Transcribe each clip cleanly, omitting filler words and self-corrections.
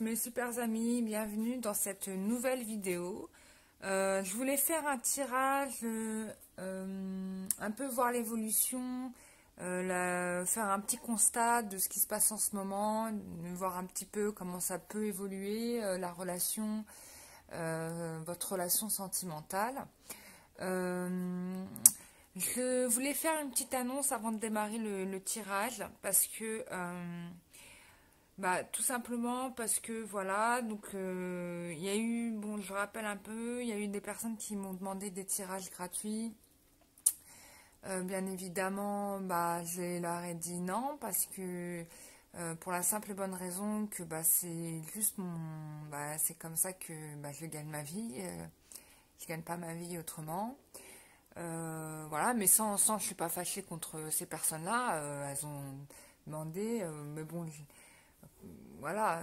mes super amis, bienvenue dans cette nouvelle vidéo. Je voulais faire un tirage, un peu voir l'évolution, faire un petit constat de ce qui se passe en ce moment, voir un petit peu comment ça peut évoluer, la relation, votre relation sentimentale. Je voulais faire une petite annonce avant de démarrer le tirage parce que... tout simplement parce que voilà, donc il y a eu, bon je rappelle un peu, il y a eu des personnes qui m'ont demandé des tirages gratuits. Bien évidemment, je leur ai dit non parce que pour la simple et bonne raison que c'est juste c'est comme ça que je gagne ma vie, je gagne pas ma vie autrement. Voilà, mais je suis pas fâchée contre ces personnes-là, elles ont demandé, mais bon. Voilà.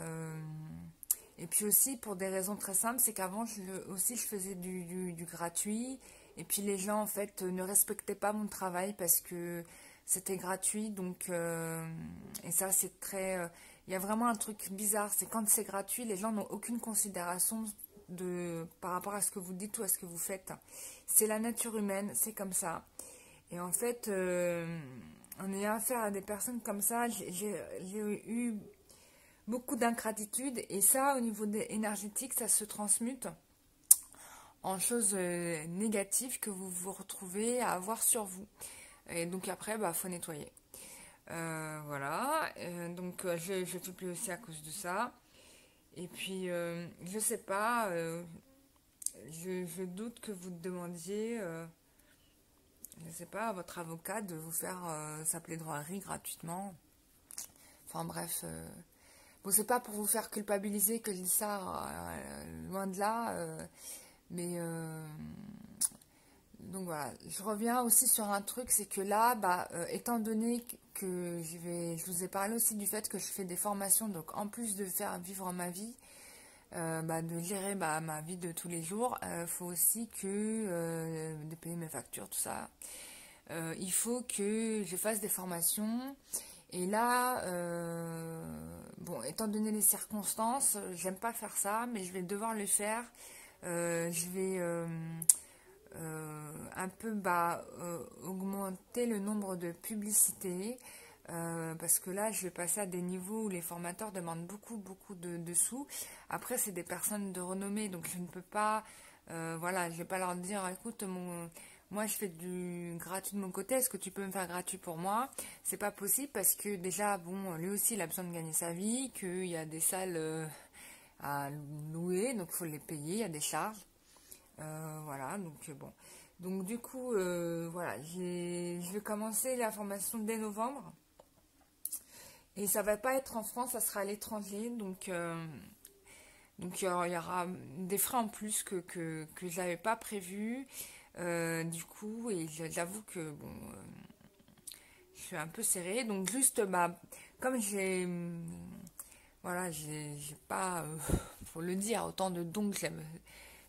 Et puis aussi pour des raisons très simples, c'est qu'avant je faisais du gratuit et puis les gens en fait ne respectaient pas mon travail parce que c'était gratuit. Donc et ça c'est très, il y a vraiment un truc bizarre, c'est quand c'est gratuit, les gens n'ont aucune considération par rapport à ce que vous dites ou à ce que vous faites. C'est la nature humaine, c'est comme ça. Et en fait, en ayant affaire à des personnes comme ça, j'ai eu beaucoup d'ingratitude et ça, au niveau énergétique, ça se transmute en choses négatives que vous vous retrouvez à avoir sur vous. Et donc après, faut nettoyer. Voilà. Donc je ne suis plus aussi à cause de ça. Et puis, je sais pas, je doute que vous demandiez, je sais pas, à votre avocat de vous faire sa plaidoirie gratuitement. Enfin bref... Bon, c'est pas pour vous faire culpabiliser que je dis ça, loin de là, mais donc voilà. Je reviens aussi sur un truc, c'est que là, étant donné que je vous ai parlé aussi du fait que je fais des formations, donc en plus de faire vivre ma vie, de gérer ma vie de tous les jours, faut aussi que de payer mes factures, tout ça. Il faut que je fasse des formations. Et là, étant donné les circonstances, j'aime pas faire ça, mais je vais devoir le faire. Je vais un peu augmenter le nombre de publicités, parce que là, je vais passer à des niveaux où les formateurs demandent beaucoup de sous. Après, c'est des personnes de renommée, donc je ne peux pas, je vais pas leur dire, écoute, moi, je fais du gratuit de mon côté. Est-ce que tu peux me faire gratuit pour moi? C'est pas possible parce que déjà, lui aussi, il a besoin de gagner sa vie, qu'il y a des salles à louer, donc il faut les payer, il y a des charges. Voilà, donc bon. Donc du coup, je vais commencer la formation dès novembre. Et ça va pas être en France, ça sera à l'étranger. Donc il y aura des frais en plus que je n'avais pas prévu. Du coup, et j'avoue que je suis un peu serrée. Donc juste, comme j'ai pas, faut le dire, autant de dons que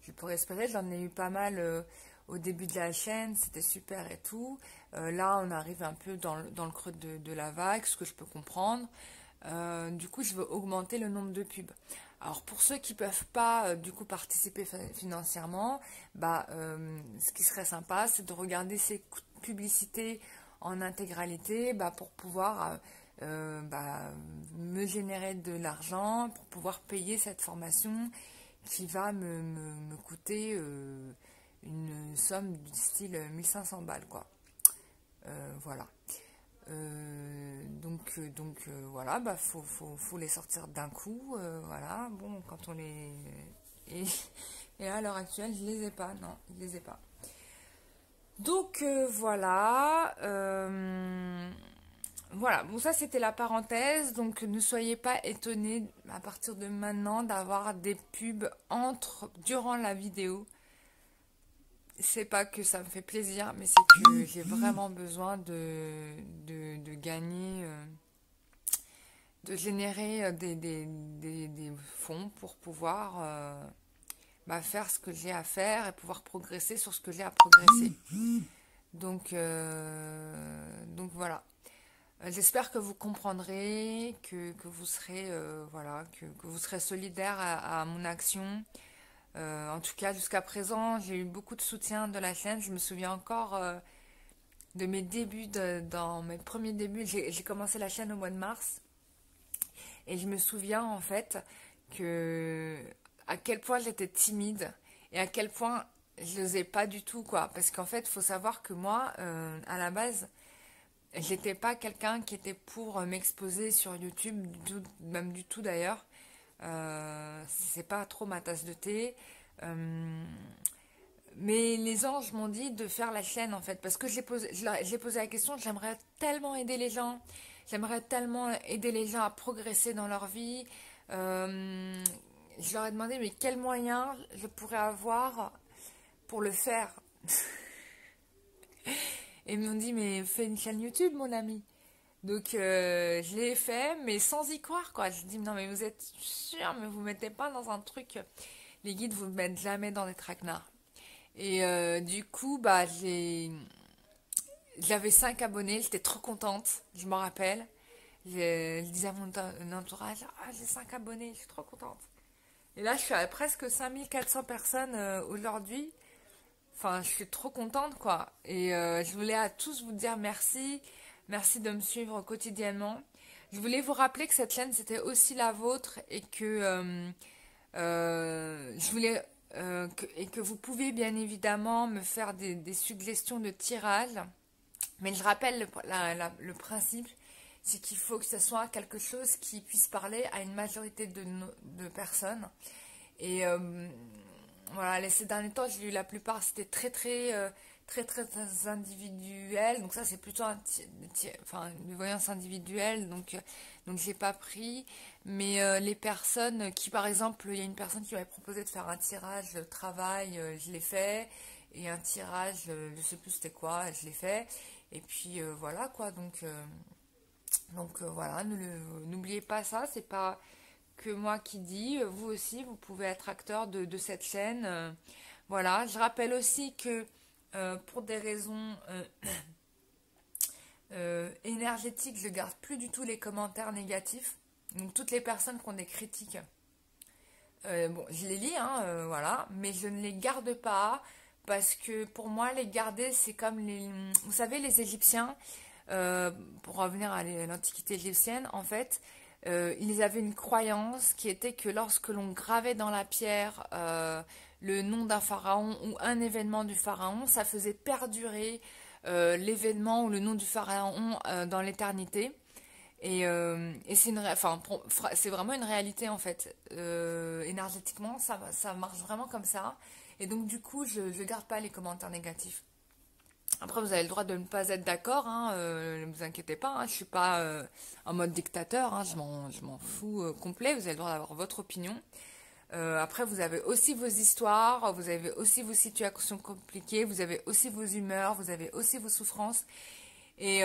je pourrais espérer. J'en ai eu pas mal au début de la chaîne, c'était super et tout. Là, on arrive un peu dans le creux de la vague, ce que je peux comprendre. Du coup, je veux augmenter le nombre de pubs. Alors, pour ceux qui ne peuvent pas, du coup, participer financièrement, ce qui serait sympa, c'est de regarder ces publicités en intégralité, pour pouvoir me générer de l'argent, pour pouvoir payer cette formation qui va me coûter une somme du style 1500 balles, quoi. Voilà. Voilà, faut les sortir d'un coup, voilà. Bon, quand on les et à l'heure actuelle, je les ai pas, non, je les ai pas. Donc voilà, voilà. Bon, ça c'était la parenthèse. Donc ne soyez pas étonnés à partir de maintenant d'avoir des pubs durant la vidéo. C'est pas que ça me fait plaisir, mais c'est que j'ai vraiment besoin de gagner, de générer des fonds pour pouvoir faire ce que j'ai à faire et pouvoir progresser sur ce que j'ai à progresser. Donc voilà. J'espère que vous comprendrez, que vous serez, voilà, que vous serez solidaire à mon action. En tout cas, jusqu'à présent, j'ai eu beaucoup de soutien de la chaîne. Je me souviens encore de mes débuts, dans mes premiers débuts. J'ai commencé la chaîne au mois de mars. Et je me souviens en fait que à quel point j'étais timide et à quel point je n'osais pas du tout, quoi. Parce qu'en fait, il faut savoir que moi, à la base, j'étais pas quelqu'un qui était pour m'exposer sur YouTube, même du tout d'ailleurs. C'est pas trop ma tasse de thé. Euh, mais les anges m'ont dit de faire la chaîne en fait, parce que j'ai posé la question, j'aimerais tellement aider les gens, j'aimerais tellement aider les gens à progresser dans leur vie. Euh, je leur ai demandé, mais quels moyens je pourrais avoir pour le faire? Et ils m'ont dit, mais fais une chaîne YouTube, mon ami. Donc je l'ai fait, mais sans y croire, quoi. Je dis, non, mais vous êtes sûr, mais vous ne mettez pas dans un truc. Les guides vous mettent jamais dans des traquenards. Et du coup, bah, j'avais 5 abonnés, j'étais trop contente, je m'en rappelle. Je disais à mon entourage, ah, j'ai 5 abonnés, je suis trop contente. Et là, je suis à presque 5400 personnes aujourd'hui. Enfin, je suis trop contente, quoi. Et je voulais à tous vous dire merci. Merci de me suivre quotidiennement. Je voulais vous rappeler que cette chaîne, c'était aussi la vôtre et que je voulais et que vous pouvez bien évidemment me faire des suggestions de tirage. Mais je rappelle le principe, c'est qu'il faut que ce soit quelque chose qui puisse parler à une majorité de personnes. Et voilà, ces derniers temps, j'ai eu la plupart, c'était très individuel. Donc ça, c'est plutôt enfin, une voyance individuelle. Donc j'ai pas pris. Mais les personnes qui, par exemple, il y a une personne qui m'avait proposé de faire un tirage travail, je l'ai fait. Et un tirage, je sais plus c'était quoi, je l'ai fait. Et puis voilà quoi. Donc voilà, n'oubliez pas ça. C'est pas que moi qui dis, vous aussi, vous pouvez être acteur de cette chaîne. Voilà, je rappelle aussi que pour des raisons énergétiques, je garde plus du tout les commentaires négatifs. Donc toutes les personnes qui ont des critiques, bon, je les lis, hein, voilà, mais je ne les garde pas parce que pour moi, les garder, c'est comme vous savez, les Égyptiens, pour revenir à l'Antiquité égyptienne, en fait, ils avaient une croyance qui était que lorsque l'on gravait dans la pierre le nom d'un pharaon ou un événement du pharaon, ça faisait perdurer l'événement ou le nom du pharaon dans l'éternité. Et c'est enfin, c'est vraiment une réalité en fait. Énergétiquement, ça marche vraiment comme ça. Et donc du coup, je ne garde pas les commentaires négatifs. Après, vous avez le droit de ne pas être d'accord, hein, ne vous inquiétez pas, hein, je suis pas en mode dictateur, hein, je m'en fous complet, vous avez le droit d'avoir votre opinion. Après, vous avez aussi vos histoires, vous avez aussi vos situations compliquées, vous avez aussi vos humeurs, vous avez aussi vos souffrances. Et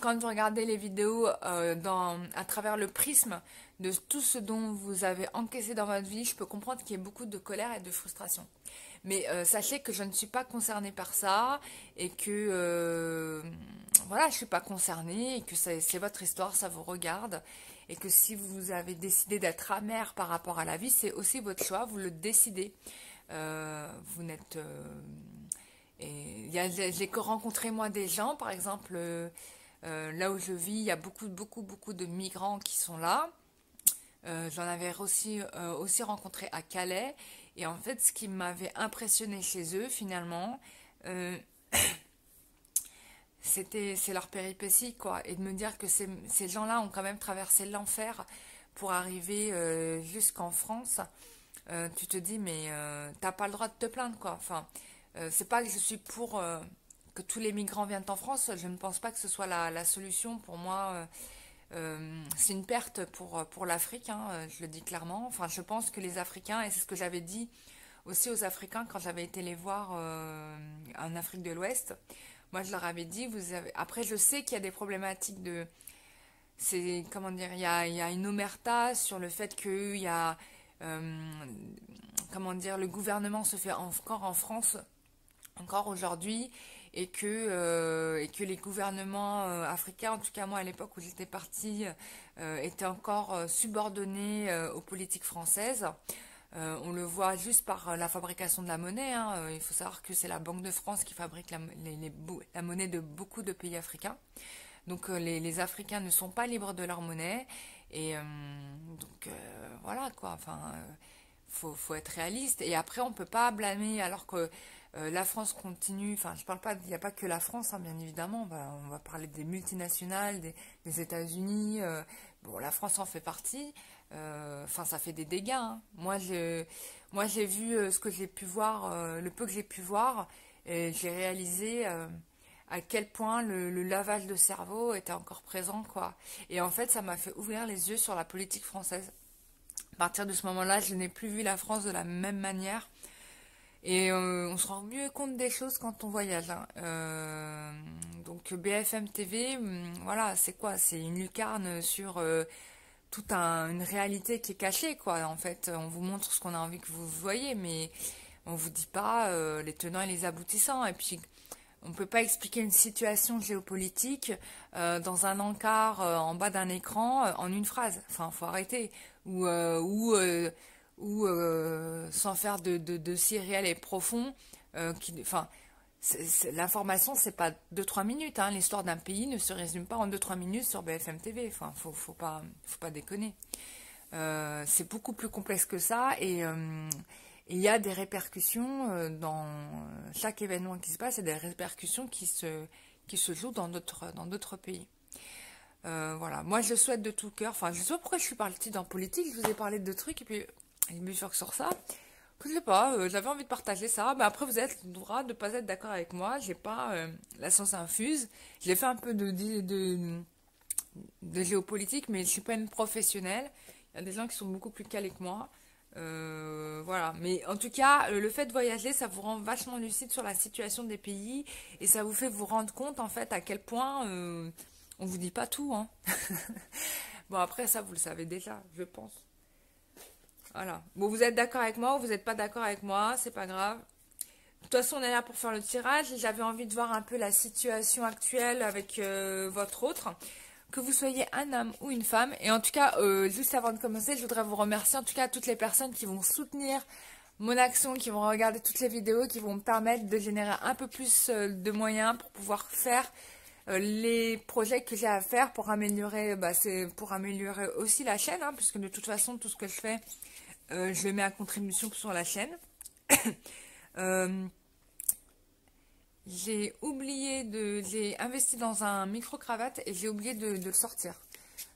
quand vous regardez les vidéos à travers le prisme de tout ce dont vous avez encaissé dans votre vie, je peux comprendre qu'il y ait beaucoup de colère et de frustration. Mais sachez que je ne suis pas concernée par ça et que voilà, je ne suis pas concernée et que c'est votre histoire, ça vous regarde. Et que si vous avez décidé d'être amer par rapport à la vie, c'est aussi votre choix, vous le décidez. Vous n'êtes... et j'ai rencontré moi des gens, par exemple, là où je vis, il y a beaucoup de migrants qui sont là. J'en avais aussi rencontré à Calais. Et en fait, ce qui m'avait impressionné chez eux, finalement, c'est leur péripétie, quoi. Et de me dire que ces gens-là ont quand même traversé l'enfer pour arriver jusqu'en France. Tu te dis, mais t'as pas le droit de te plaindre, quoi. Enfin, c'est pas que je suis pour que tous les migrants viennent en France. Je ne pense pas que ce soit la solution. Pour moi, c'est une perte pour l'Afrique, hein, je le dis clairement. Enfin, je pense que les Africains, et c'est ce que j'avais dit aussi aux Africains quand j'avais été les voir en Afrique de l'Ouest, moi je leur avais dit, après je sais qu'il y a des problématiques comment dire, il y a une omerta sur le fait qu'il y a, comment dire, le gouvernement se fait encore en France, encore aujourd'hui, et que les gouvernements africains, en tout cas moi à l'époque où j'étais partie, étaient encore subordonnés aux politiques françaises. On le voit juste par la fabrication de la monnaie, hein. Il faut savoir que c'est la Banque de France qui fabrique la monnaie de beaucoup de pays africains. Donc les Africains ne sont pas libres de leur monnaie. Et voilà quoi. Enfin, faut être réaliste. Et après, on peut pas blâmer alors que la France continue. Enfin, je parle pas. Il n'y a pas que la France, hein, bien évidemment. On va parler des multinationales, des États-Unis. Bon, la France en fait partie. Enfin, ça fait des dégâts, hein. Moi, j'ai vu ce que j'ai pu voir, le peu que j'ai pu voir, et j'ai réalisé à quel point le lavage de cerveau était encore présent, quoi. Et en fait, ça m'a fait ouvrir les yeux sur la politique française. À partir de ce moment-là, je n'ai plus vu la France de la même manière. Et on se rend mieux compte des choses quand on voyage, hein. Donc BFM TV, voilà, c'est quoi? C'est une lucarne sur toute une réalité qui est cachée, quoi. En fait, on vous montre ce qu'on a envie que vous voyez, mais on vous dit pas les tenants et les aboutissants. Et puis, on ne peut pas expliquer une situation géopolitique dans un encart en bas d'un écran en une phrase. Enfin, faut arrêter. Ou sans faire de si réel et profond. Enfin, l'information, c'est pas 2-3 minutes, hein. L'histoire d'un pays ne se résume pas en 2-3 minutes sur BFM TV. Enfin, faut pas déconner. C'est beaucoup plus complexe que ça et il y a des répercussions dans chaque événement qui se passe et des répercussions qui se jouent dans d'autres pays. Voilà, moi je souhaite de tout cœur, enfin je sais pas pourquoi je suis partie dans politique, je vous ai parlé de trucs et puis je me suis sur ça. Je sais pas, j'avais envie de partager ça, mais après vous êtes le droit de ne pas être d'accord avec moi, j'ai pas la science infuse, j'ai fait un peu de géopolitique, mais je suis pas une professionnelle, il y a des gens qui sont beaucoup plus calés que moi. Voilà, mais en tout cas, le fait de voyager, ça vous rend vachement lucide sur la situation des pays et ça vous fait vous rendre compte en fait à quel point on vous dit pas tout, hein. Bon, après ça, vous le savez déjà, je pense. Voilà. Bon, vous êtes d'accord avec moi ou vous n'êtes pas d'accord avec moi, c'est pas grave. De toute façon, on est là pour faire le tirage. J'avais envie de voir un peu la situation actuelle avec votre autre. Que vous soyez un homme ou une femme. Et en tout cas, juste avant de commencer, je voudrais vous remercier en tout cas à toutes les personnes qui vont soutenir mon action, qui vont regarder toutes les vidéos, qui vont me permettre de générer un peu plus de moyens pour pouvoir faire les projets que j'ai à faire pour améliorer, c'est pour améliorer aussi la chaîne, hein, puisque de toute façon, tout ce que je fais, je le mets à contribution sur la chaîne. J'ai investi dans un micro-cravate et j'ai oublié de le sortir.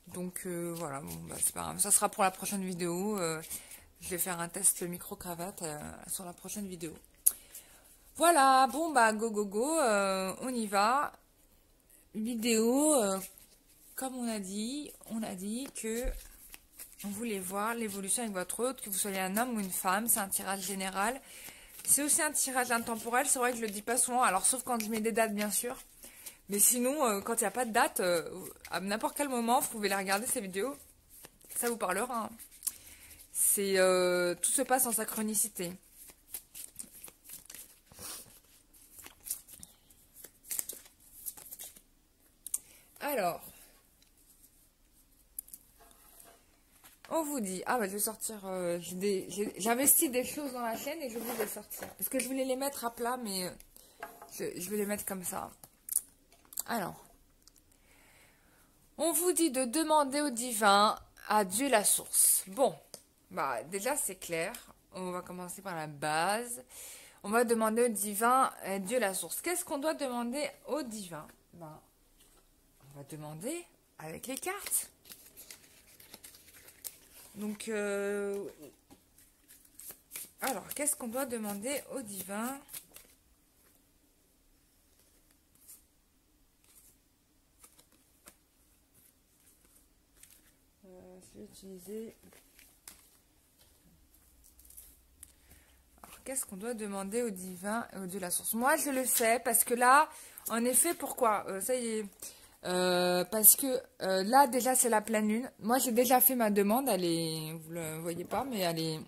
Donc voilà, bon, c'est pas grave. Ça sera pour la prochaine vidéo. Je vais faire un test micro-cravate sur la prochaine vidéo. Voilà, bon go go go, on y va. Vidéo, comme on a dit que on voulait voir l'évolution avec votre hôte, que vous soyez un homme ou une femme, c'est un tirage général. C'est aussi un tirage intemporel, c'est vrai que je le dis pas souvent, alors sauf quand je mets des dates bien sûr. Mais sinon, quand il n'y a pas de date, à n'importe quel moment, vous pouvez les regarder ces vidéos. Ça vous parlera, hein. Tout se passe en synchronicité. Alors, on vous dit, je vais sortir, j'investis des choses dans la chaîne et je vais les sortir. Parce que je voulais les mettre à plat, mais je vais les mettre comme ça. Alors, on vous dit de demander au divin, à Dieu la source. Bon, déjà c'est clair. On va commencer par la base. On va demander au divin, à Dieu la source. Qu'est-ce qu'on doit demander au divin? On va demander avec les cartes. Donc, alors, qu'est-ce qu'on doit demander au divin? Je vais utiliser... Alors, qu'est-ce qu'on doit demander au divin et au Dieu la source? Moi, je le sais, parce que là, en effet, pourquoi? Ça y est... parce que là déjà c'est la pleine lune. Moi j'ai déjà fait ma demande, elle est, vous le voyez pas, mais elle est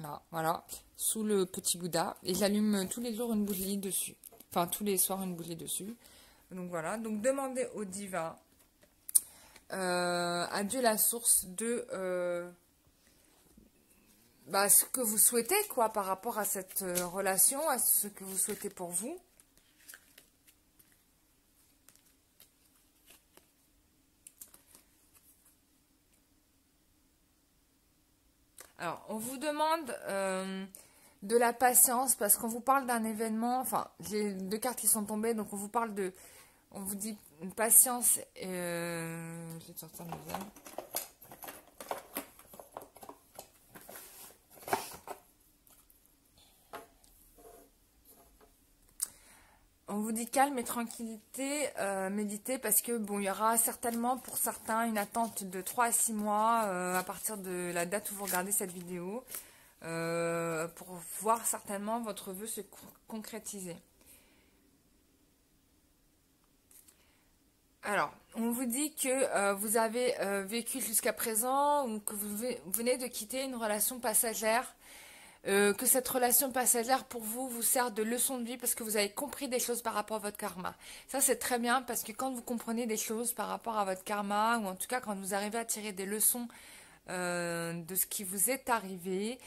là, voilà, sous le petit Bouddha. Et j'allume tous les jours une bougie dessus. Enfin, tous les soirs, une bougie dessus. Donc voilà, donc demandez au divin, à Dieu la source de ce que vous souhaitez, quoi, par rapport à cette relation, à ce que vous souhaitez pour vous. Alors, on vous demande de la patience parce qu'on vous parle d'un événement. Enfin, j'ai 2 cartes qui sont tombées, donc on vous parle de. On vous dit une patience. Je vais te sortir le deuxième. On vous dit calme et tranquillité, méditez parce que bon, il y aura certainement pour certains une attente de 3 à 6 mois à partir de la date où vous regardez cette vidéo pour voir certainement votre vœu se concrétiser. Alors, on vous dit que vous avez vécu jusqu'à présent ou que vous venez de quitter une relation passagère. Que cette relation passagère pour vous vous sert de leçon de vie parce que vous avez compris des choses par rapport à votre karma. Ça c'est très bien parce que quand vous comprenez des choses par rapport à votre karma ou en tout cas quand vous arrivez à tirer des leçons de ce qui vous est arrivé,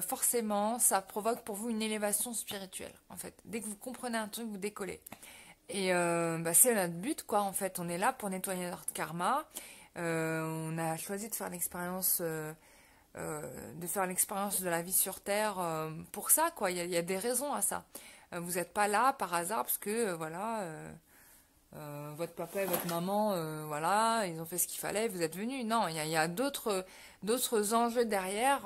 forcément ça provoque pour vous une élévation spirituelle en fait. Dès que vous comprenez un truc, vous décollez. Et c'est notre but quoi en fait. On est là pour nettoyer notre karma. On a choisi de faire l'expérience de la vie sur Terre pour ça, quoi. Il y a des raisons à ça. Vous n'êtes pas là par hasard parce que, votre papa et votre maman, voilà, ils ont fait ce qu'il fallait, vous êtes venus. Non, il y a d'autres enjeux derrière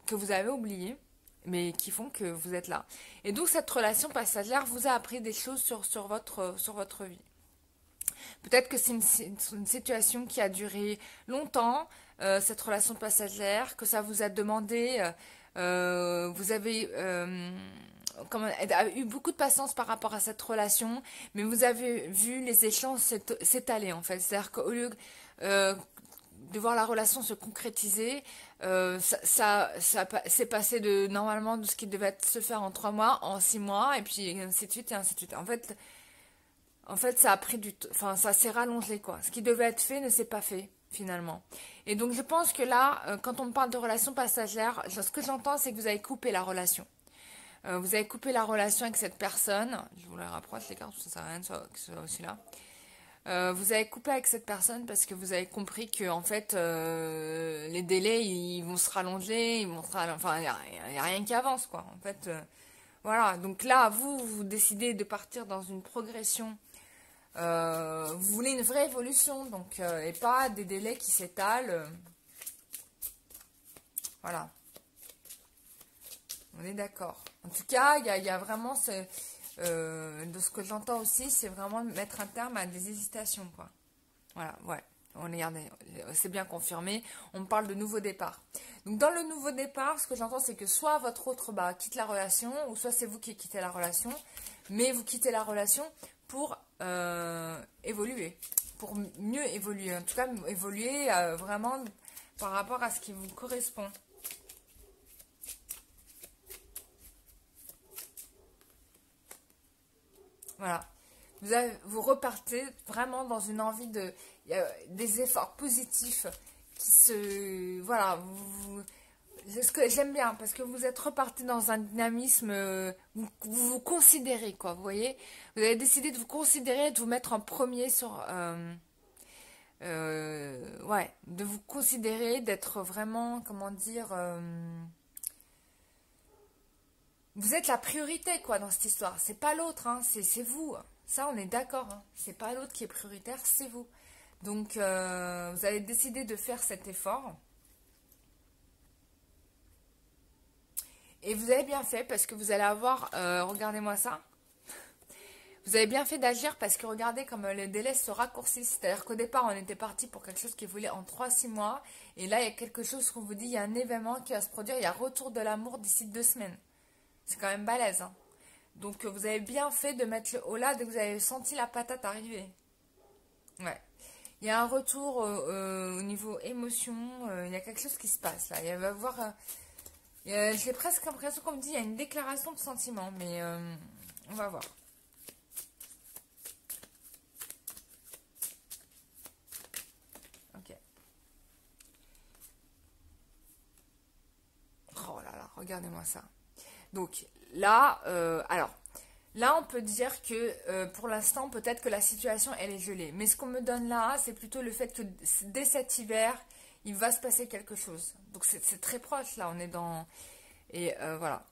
que vous avez oubliés, mais qui font que vous êtes là. Et donc, cette relation passagère vous a appris des choses sur votre vie. Peut-être que c'est une situation qui a duré longtemps, cette relation passagère, que ça vous a demandé, vous avez eu beaucoup de patience par rapport à cette relation, mais vous avez vu les échanges s'étaler en fait. C'est-à-dire qu'au lieu de voir la relation se concrétiser, ça s'est passé normalement de ce qui devait se faire en 3 mois, en 6 mois, et puis ainsi de suite et ainsi de suite. En fait, ça a pris du temps, enfin, ça s'est rallongé, quoi. Ce qui devait être fait ne s'est pas fait, finalement. Et donc, je pense que là, quand on me parle de relation passagère, ce que j'entends, c'est que vous avez coupé la relation. Vous avez coupé la relation avec cette personne. Je vous la rapproche, les cartes, ça sert à rien que ce soit aussi là. Vous avez coupé avec cette personne parce que vous avez compris que, en fait, les délais, ils vont se rallonger, enfin, il n'y a rien qui avance, quoi. En fait, voilà. Donc là, vous décidez de partir dans une progression. Vous voulez une vraie évolution, donc et pas des délais qui s'étalent. Voilà. On est d'accord. En tout cas, il y a vraiment de ce que j'entends aussi, c'est vraiment mettre un terme à des hésitations, quoi. Voilà, ouais. C'est bien confirmé. On parle de nouveau départ. Donc dans le nouveau départ, ce que j'entends, c'est que soit votre autre quitte la relation, ou soit c'est vous qui quittez la relation, mais vous quittez la relation pour évoluer, pour mieux évoluer. En tout cas, évoluer vraiment par rapport à ce qui vous correspond. Voilà. Vous repartez vraiment dans une envie des efforts positifs qui se... Voilà, c'est ce que j'aime bien, parce que vous êtes reparti dans un dynamisme, vous considérez, quoi, vous voyez. Vous avez décidé de vous considérer, de vous mettre en premier sur... ouais, de vous considérer, d'être vraiment, comment dire... vous êtes la priorité, quoi, dans cette histoire. C'est pas l'autre, hein, c'est vous. Ça, on est d'accord. Hein. C'est pas l'autre qui est prioritaire, c'est vous. Donc, vous avez décidé de faire cet effort. Et vous avez bien fait parce que vous allez avoir... regardez-moi ça. Vous avez bien fait d'agir parce que regardez comme les délais se raccourcissent. C'est-à-dire qu'au départ, on était parti pour quelque chose qui voulait en 3-6 mois. Et là, il y a quelque chose qu'on vous dit, il y a un événement qui va se produire. Il y a retour de l'amour d'ici 2 semaines. C'est quand même balèze. Hein. Donc, vous avez bien fait de mettre le haut là dès que vous avez senti la patate arriver. Ouais. Il y a un retour au niveau émotion. Il y a quelque chose qui se passe là. Il va y avoir... j'ai presque l'impression qu'on me dit il y a une déclaration de sentiment. Mais on va voir. regardez-moi ça. Donc là, alors, là on peut dire que pour l'instant, peut-être que la situation, elle est gelée. Mais ce qu'on me donne là, c'est plutôt le fait que dès cet hiver, il va se passer quelque chose. Donc c'est très proche, là, on est dans... Et voilà.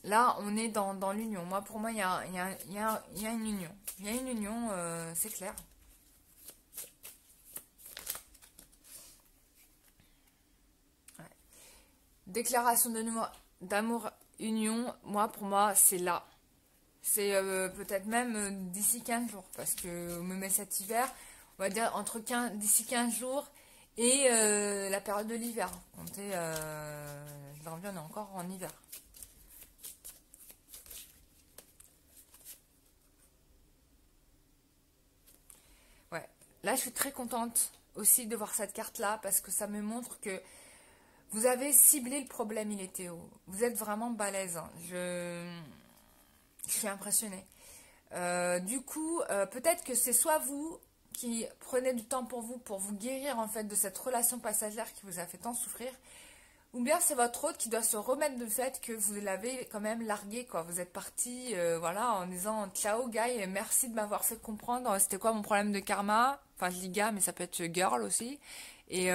Là, on est dans l'union. Moi, pour moi, il y a une union. Il y a une union, c'est clair. Ouais. Déclaration d'amour, union, moi, pour moi, c'est là. C'est peut-être même d'ici 15 jours. Parce que on me met cet hiver, on va dire d'ici 15 jours et la période de l'hiver. Comptez, janvier, on est encore en hiver. Ouais. Là, je suis très contente aussi de voir cette carte-là parce que ça me montre que vous avez ciblé le problème, il était haut. Vous êtes vraiment balèze. Hein. Je suis impressionnée. Du coup, peut-être que c'est soit vous qui prenez du temps pour vous guérir en fait de cette relation passagère qui vous a fait tant souffrir, ou bien c'est votre hôte qui doit se remettre du fait que vous l'avez quand même largué, quoi. Vous êtes parti, voilà, en disant ciao, guy, et merci de m'avoir fait comprendre c'était quoi mon problème de karma. Enfin, je dis gars, mais ça peut être girl aussi. Et,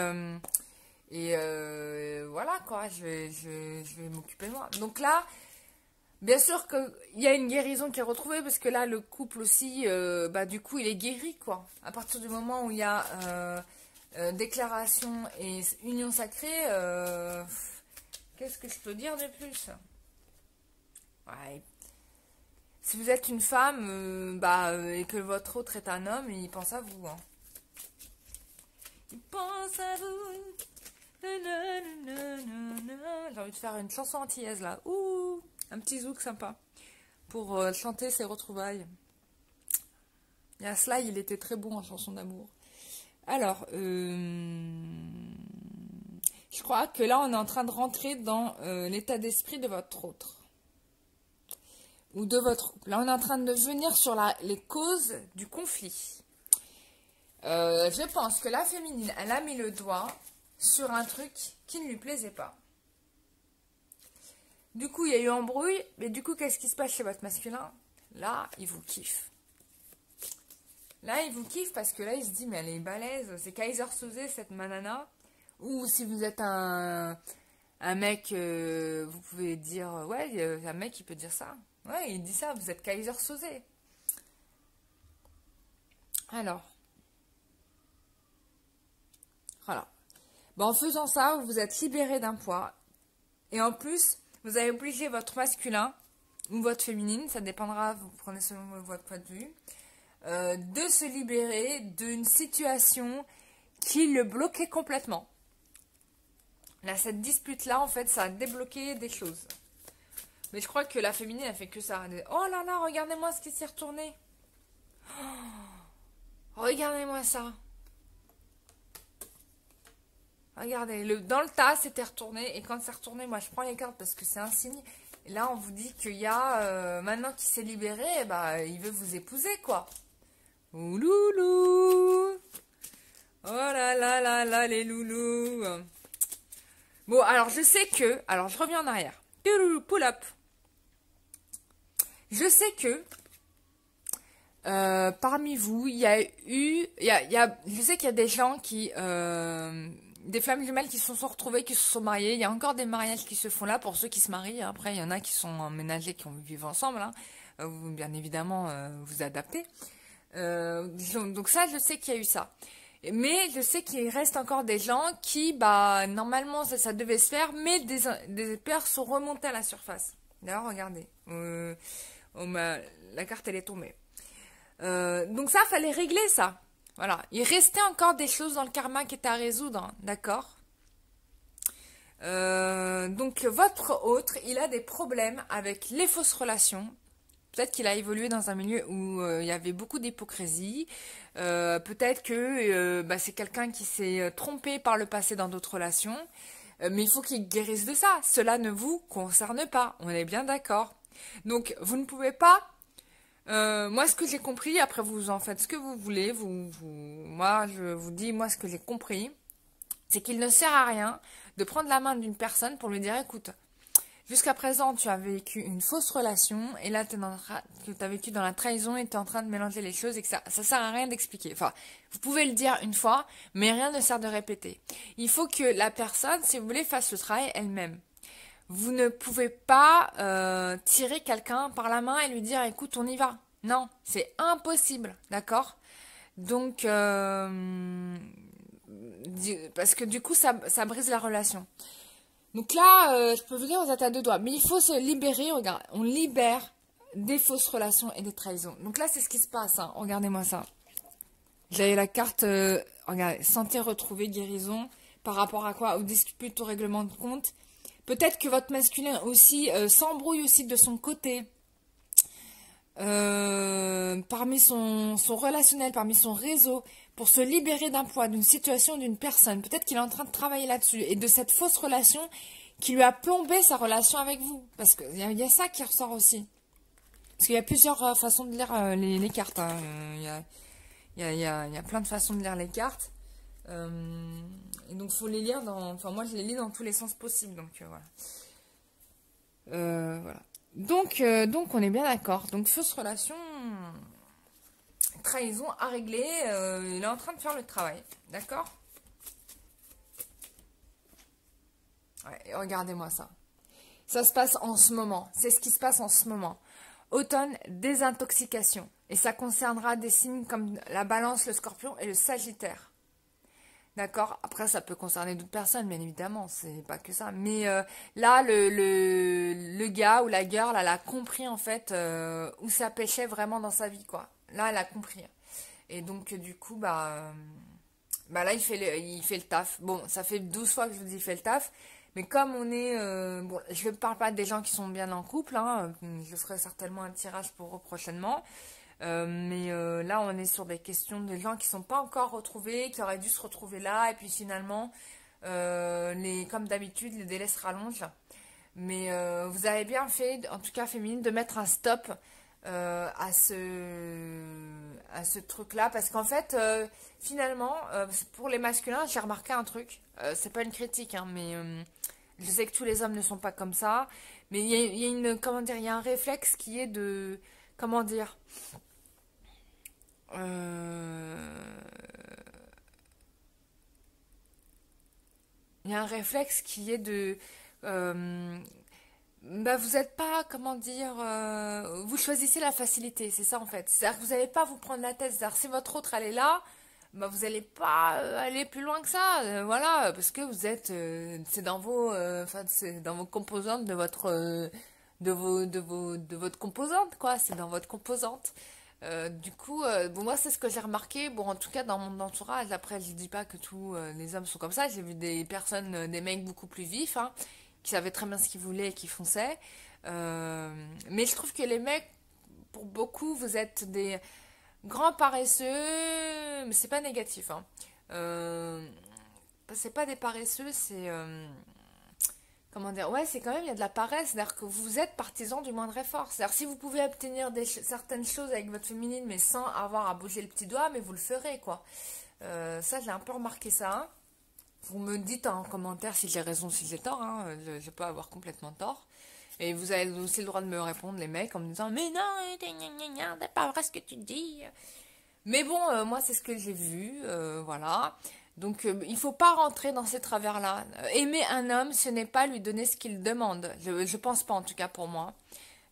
voilà, quoi, je vais m'occuper de moi. Donc là, bien sûr qu'il y a une guérison qui est retrouvée, parce que là, le couple aussi, bah, du coup, il est guéri, quoi. À partir du moment où il y a déclaration et union sacrée, qu'est-ce que je peux dire de plus? Ouais. Si vous êtes une femme et que votre autre est un homme, il pense à vous. Hein. Il pense à vous. J'ai envie de faire une chanson antillaise là. Ouh, un petit zouk sympa pour chanter ses retrouvailles. Il y a cela, il était très bon en chanson d'amour. Alors, je crois que là, on est en train de rentrer dans l'état d'esprit de votre autre. Ou de votre couple. Là, on est en train de venir sur les causes du conflit. Je pense que la féminine, elle a mis le doigt sur un truc qui ne lui plaisait pas. Du coup, il y a eu embrouille, mais du coup, qu'est-ce qui se passe chez votre masculin? Là, il vous kiffe. Là, il vous kiffe parce que là, il se dit, mais elle est balèze, c'est Kaiser Soze, cette manana. Ou si vous êtes un mec, vous pouvez dire, ouais, un mec, il peut dire ça. Ouais, il dit ça, vous êtes Kaiser Soze. Alors, voilà. Bon, en faisant ça, vous vous êtes libéré d'un poids. Et en plus, vous avez obligé votre masculin ou votre féminine, ça dépendra, vous prenez selon votre point de vue, de se libérer d'une situation qui le bloquait complètement. Là, cette dispute-là, en fait, ça a débloqué des choses. Mais je crois que la féminine, elle fait que ça. Oh là là, regardez-moi ce qui s'est retourné. Oh, regardez-moi ça. Regardez, dans le tas, c'était retourné. Et quand c'est retourné, moi, je prends les cartes parce que c'est un signe. Et là, on vous dit qu'il y a, maintenant qu'il s'est libéré, bah, il veut vous épouser, quoi. Ouloulou. Oh là là là là, les loulous. Bon, alors, je sais que... Alors, je reviens en arrière. Pull up. Je sais que... parmi vous, il y a eu... je sais qu'il y a des gens qui... des flammes jumelles qui se sont retrouvées, qui se sont mariées. Il y a encore des mariages qui se font là pour ceux qui se marient. Après, il y en a qui sont emménagés, qui vivent ensemble. Hein. Vous, bien évidemment, vous adaptez. Donc ça, je sais qu'il y a eu ça. Mais je sais qu'il reste encore des gens qui, bah, normalement, ça devait se faire, mais des peurs sont remontées à la surface. D'ailleurs, regardez. La carte, elle est tombée. Donc ça, fallait régler ça. Voilà. Il restait encore des choses dans le karma qui étaient à résoudre. D'accord ? Donc, votre autre, il a des problèmes avec les fausses relations. Peut-être qu'il a évolué dans un milieu où il y avait beaucoup d'hypocrisie. Peut-être que c'est quelqu'un qui s'est trompé par le passé dans d'autres relations. Mais il faut qu'il guérisse de ça. Cela ne vous concerne pas. On est bien d'accord. Donc, vous ne pouvez pas... moi, ce que j'ai compris, après vous en faites ce que vous voulez. Moi, je vous dis, moi, ce que j'ai compris, c'est qu'il ne sert à rien de prendre la main d'une personne pour lui dire, écoute, Jusqu'à présent, tu as vécu une fausse relation et là, tu as vécu dans la trahison et tu es en train de mélanger les choses et que ça sert à rien d'expliquer. Enfin, vous pouvez le dire une fois, mais rien ne sert de répéter. Il faut que la personne, si vous voulez, fasse le travail elle-même. Vous ne pouvez pas tirer quelqu'un par la main et lui dire, écoute, on y va. Non, c'est impossible, d'accord? Donc, parce que du coup, ça brise la relation. Donc là, je peux vous dire, vous êtes à deux doigts. Mais il faut se libérer, regarde, on libère des fausses relations et des trahisons. Donc là, c'est ce qui se passe, hein. Regardez-moi ça. J'avais la carte, regardez, santé retrouvée, guérison, par rapport à quoi? Aux disputes, au règlement de compte. Peut-être que votre masculin aussi s'embrouille aussi de son côté. Parmi son relationnel, parmi son réseau, pour se libérer d'un poids, d'une situation, d'une personne. Peut-être qu'il est en train de travailler là-dessus. Et de cette fausse relation qui lui a plombé sa relation avec vous. Parce qu'il y a ça qui ressort aussi. Parce qu'il y a plusieurs façons de lire les cartes. Hein. Il y a plein de façons de lire les cartes. Et donc, il faut les lire dans... Enfin, moi, je les lis dans tous les sens possibles. Donc, voilà. Voilà. Donc, on est bien d'accord. Donc, fausse relation, trahison à régler. Il est en train de faire le travail. D'accord? Ouais, regardez-moi ça. Ça se passe en ce moment. C'est ce qui se passe en ce moment. Automne, désintoxication. Et ça concernera des signes comme la balance, le scorpion et le sagittaire. D'accord? Après, ça peut concerner d'autres personnes, bien évidemment. C'est pas que ça. Mais là, le gars ou la girl, elle a compris, en fait, où ça pêchait vraiment dans sa vie, quoi. Là, elle a compris. Et donc, du coup, bah là, il fait le taf. Bon, ça fait 12 fois que je vous dis il fait le taf. Mais comme on est... bon, je ne parle pas des gens qui sont bien en couple. Hein, je ferai certainement un tirage pour eux prochainement. Mais là, on est sur des questions de gens qui ne sont pas encore retrouvés, qui auraient dû se retrouver là. Et puis finalement, comme d'habitude, les délais se rallongent. Mais vous avez bien fait, en tout cas féminine, de mettre un stop à ce truc-là. Parce qu'en fait, finalement, pour les masculins, j'ai remarqué un truc. C'est pas une critique, hein, mais je sais que tous les hommes ne sont pas comme ça. Mais il y a une, comment dire, il y a un réflexe qui est de, comment dire, il y a un réflexe qui est de... bah vous n'êtes pas, comment dire... vous choisissez la facilité, c'est ça en fait. C'est-à-dire que vous n'allez pas vous prendre la tête. C'est-à-dire si votre autre, elle est là, bah vous n'allez pas aller plus loin que ça. Voilà, parce que vous êtes... c'est dans vos... enfin, c'est dans vos composantes de votre... de votre composante, quoi. C'est dans votre composante. Du coup, bon, moi, c'est ce que j'ai remarqué. Bon, en tout cas, dans mon entourage, après, je dis pas que tous les hommes sont comme ça. J'ai vu des personnes, des mecs beaucoup plus vifs, hein, qui savaient très bien ce qu'ils voulaient et qui fonçaient. Mais je trouve que les mecs, pour beaucoup, vous êtes des grands paresseux, mais c'est pas négatif, hein. C'est pas des paresseux, c'est... comment dire, ouais, c'est quand même, il y a de la paresse, c'est-à-dire que vous êtes partisan du moindre effort. C'est-à-dire si vous pouvez obtenir certaines choses avec votre féminine, mais sans avoir à bouger le petit doigt, mais vous le ferez, quoi. Ça, j'ai un peu remarqué ça. Vous me dites en commentaire si j'ai raison, si j'ai tort, hein. Je peux avoir complètement tort. Et vous avez aussi le droit de me répondre, les mecs, en me disant, mais non, c'est pas vrai ce que tu dis. Mais bon, moi, c'est ce que j'ai vu, voilà. Donc, il faut pas rentrer dans ces travers-là. Aimer un homme, ce n'est pas lui donner ce qu'il demande. Je pense pas, en tout cas, pour moi.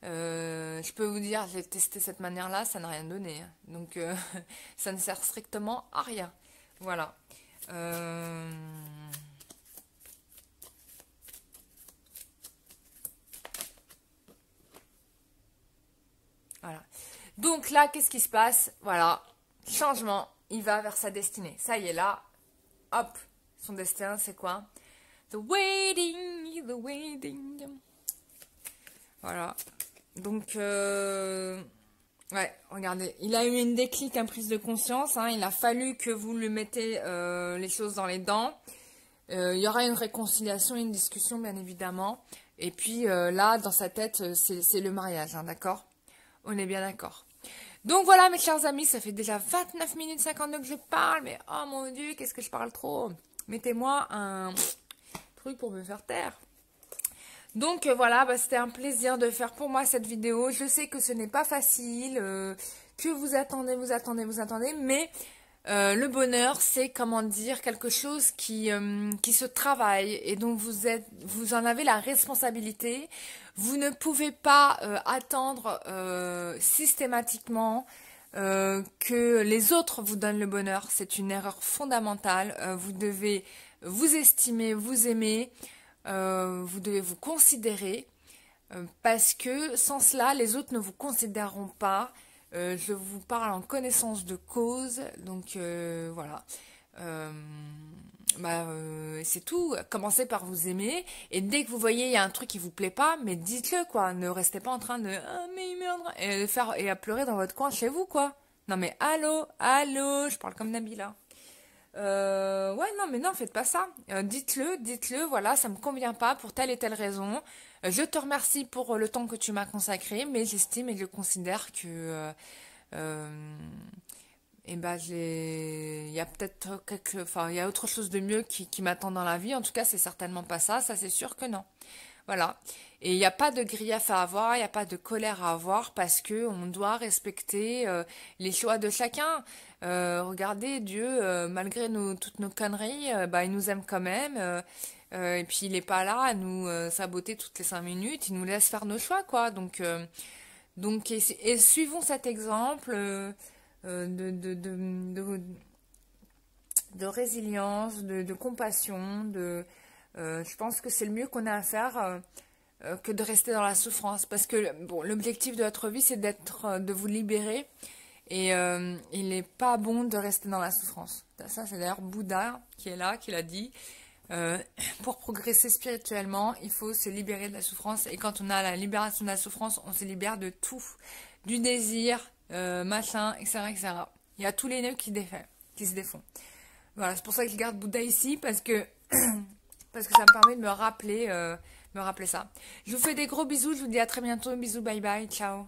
Je peux vous dire, j'ai testé cette manière-là, ça n'a rien donné. Hein. Donc, ça ne sert strictement à rien. Voilà. Voilà. Donc là, qu'est-ce qui se passe? Voilà. Changement. Il va vers sa destinée. Ça y est, là. Hop. Son destin, c'est quoi? The waiting, the waiting. Voilà. Donc, ouais, regardez. Il a eu une déclic, une prise de conscience. Hein. Il a fallu que vous lui mettez les choses dans les dents. Il y aura une réconciliation, une discussion, bien évidemment. Et puis là, dans sa tête, c'est le mariage, hein, d'accord? On est bien d'accord. Donc voilà, mes chers amis, ça fait déjà 29 minutes 52 que je parle. Mais oh mon Dieu, qu'est-ce que je parle trop. Mettez-moi un truc pour me faire taire. Donc voilà, bah, c'était un plaisir de faire pour moi cette vidéo. Je sais que ce n'est pas facile, que vous attendez, mais le bonheur, c'est comment dire quelque chose qui se travaille et dont vous en avez la responsabilité. Vous ne pouvez pas attendre systématiquement que les autres vous donnent le bonheur. C'est une erreur fondamentale. Vous devez vous estimer, vous aimer. Vous devez vous considérer parce que sans cela, les autres ne vous considéreront pas. Je vous parle en connaissance de cause, donc voilà. Euh, c'est tout. Commencez par vous aimer et dès que vous voyez il y a un truc qui vous plaît pas, mais dites-le quoi. Ne restez pas en train de ah mais merde et à pleurer dans votre coin chez vous quoi. Non mais allô, allô, je parle comme Nabila. Ouais, non, mais non, faites pas ça. Dites-le, voilà, ça me convient pas pour telle et telle raison. Je te remercie pour le temps que tu m'as consacré, mais j'estime et je considère que, eh ben, il y a peut-être enfin, il y a autre chose de mieux qui m'attend dans la vie. En tout cas, c'est certainement pas ça. Ça, c'est sûr que non. Voilà. Et il n'y a pas de grief à avoir, il n'y a pas de colère à avoir parce que on doit respecter les choix de chacun. Regardez, Dieu, malgré toutes nos conneries, bah, il nous aime quand même. Et puis il n'est pas là à nous saboter toutes les 5 minutes. Il nous laisse faire nos choix, quoi. Et suivons cet exemple de, de résilience, de compassion, je pense que c'est le mieux qu'on a à faire que de rester dans la souffrance. Parce que bon, l'objectif de votre vie, c'est de vous libérer. Et il n'est pas bon de rester dans la souffrance. Ça, c'est d'ailleurs Bouddha qui est là, qui l'a dit. Pour progresser spirituellement, il faut se libérer de la souffrance. Et quand on a la libération de la souffrance, on se libère de tout. Du désir, machin, etc., etc. Il y a tous les nœuds qui se défont. Voilà, c'est pour ça que je garde Bouddha ici, parce que ça me permet de me rappeler ça. Je vous fais des gros bisous, je vous dis à très bientôt. Bisous, bye bye, ciao.